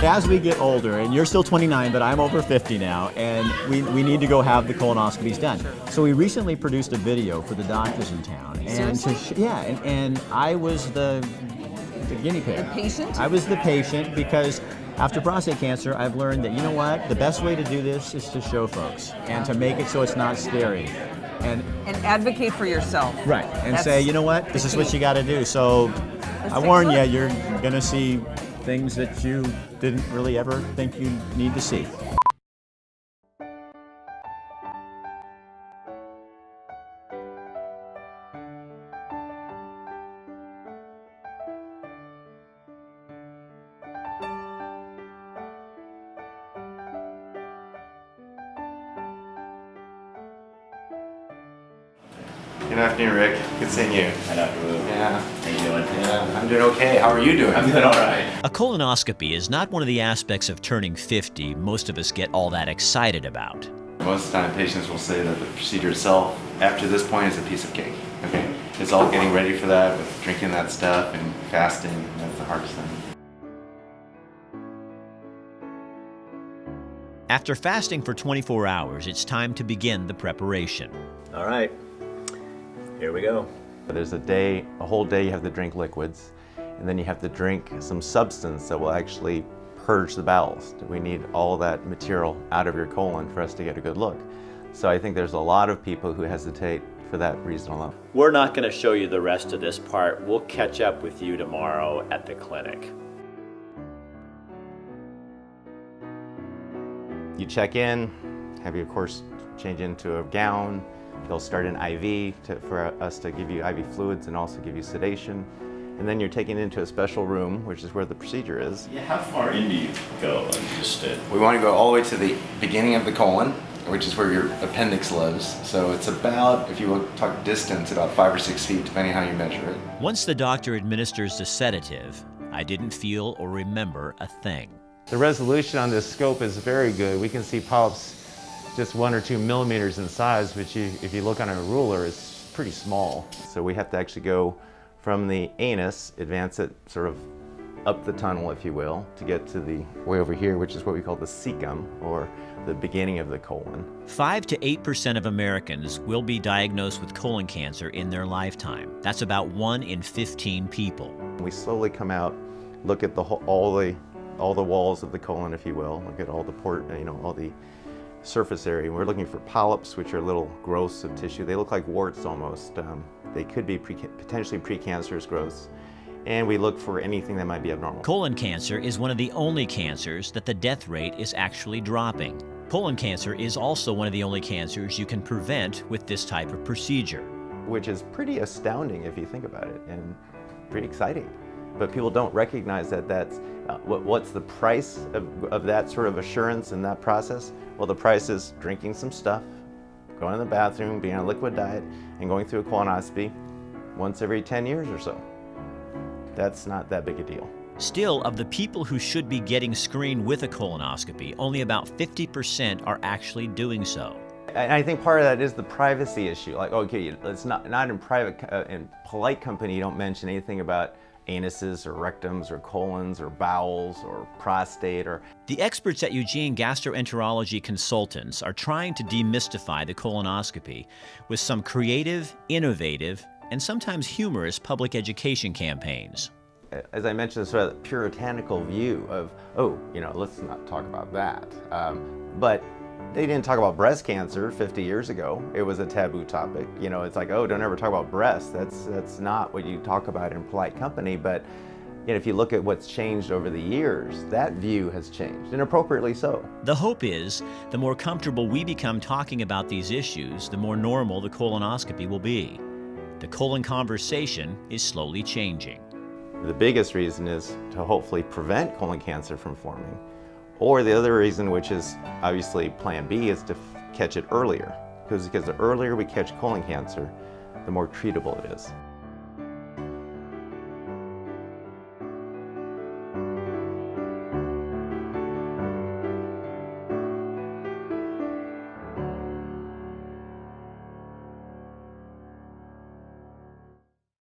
As we get older, and you're still 29, but I'm over 50 now, and we need to go have the colonoscopies done. So we recently produced a video for the doctors in town. And and I was the guinea pig. The patient? I was the patient because after prostate cancer, I've learned that, you know what, the best way to do this is to show folks and to make it so it's not scary. And advocate for yourself. Right, and say, you know what, this is what you got to do. So I warn you, you're going to see things that you didn't really ever think you need to see. Good afternoon, Rick. Good seeing you. Hi, Dr. Wu. Yeah. How you doing? Yeah, I'm doing okay. How are you doing? I'm doing all right. A colonoscopy is not one of the aspects of turning 50 most of us get all that excited about. Most of the time, patients will say that the procedure itself, after this point, is a piece of cake. Okay? It's all getting ready for that, with drinking that stuff and fasting. That's the hardest thing. After fasting for 24 hours, it's time to begin the preparation. All right. Here we go. There's a whole day you have to drink liquids, and then you have to drink some substance that will actually purge the bowels. We need all that material out of your colon for us to get a good look. So I think there's a lot of people who hesitate for that reason alone. We're not going to show you the rest of this part. We'll catch up with you tomorrow at the clinic. You check in, have you, of course, change into a gown. They'll start an IV for us to give you IV fluids and also give you sedation. And then you're taken into a special room, which is where the procedure is. Yeah, how far in do you go? We want to go all the way to the beginning of the colon, which is where your appendix lives. So it's about, if you will talk distance, about 5 or 6 feet, depending how you measure it. Once the doctor administers the sedative, I didn't feel or remember a thing. The resolution on this scope is very good. We can see polyps just 1 or 2 millimeters in size, which if you look on a ruler, is pretty small. So we have to actually go from the anus, advance it sort of up the tunnel, if you will, to get to the way over here, which is what we call the cecum, or the beginning of the colon. 5 to 8% of Americans will be diagnosed with colon cancer in their lifetime. That's about 1 in 15 people. We slowly come out, look at all the walls of the colon, if you will, look at all the all the surface area. We're looking for polyps, which are little growths of tissue. They look like warts almost. They could be potentially precancerous growths. And we look for anything that might be abnormal. Colon cancer is one of the only cancers that the death rate is actually dropping. Colon cancer is also one of the only cancers you can prevent with this type of procedure. Which is pretty astounding if you think about it, and pretty exciting. But people don't recognize that what's the price of that sort of assurance and that process? Well, the price is drinking some stuff, going to the bathroom, being on a liquid diet, and going through a colonoscopy once every 10 years or so. That's not that big a deal. Still, of the people who should be getting screened with a colonoscopy, only about 50% are actually doing so. And I think part of that is the privacy issue. Like, okay, it's not in private, in polite company, you don't mention anything about anuses or rectums or colons or bowels or prostate or... The experts at Eugene Gastroenterology Consultants are trying to demystify the colonoscopy with some creative, innovative, and sometimes humorous public education campaigns. As I mentioned, sort of the puritanical view of, let's not talk about that. But they didn't talk about breast cancer 50 years ago. It was a taboo topic. It's like, oh, don't ever talk about breast. That's not what you talk about in polite company. But if you look at what's changed over the years, that view has changed, and appropriately so. The hope is the more comfortable we become talking about these issues, the more normal the colonoscopy will be. The colon conversation is slowly changing. The biggest reason is to hopefully prevent colon cancer from forming. Or the other reason, which is obviously plan B, is to catch it earlier. Because the earlier we catch colon cancer, the more treatable it is.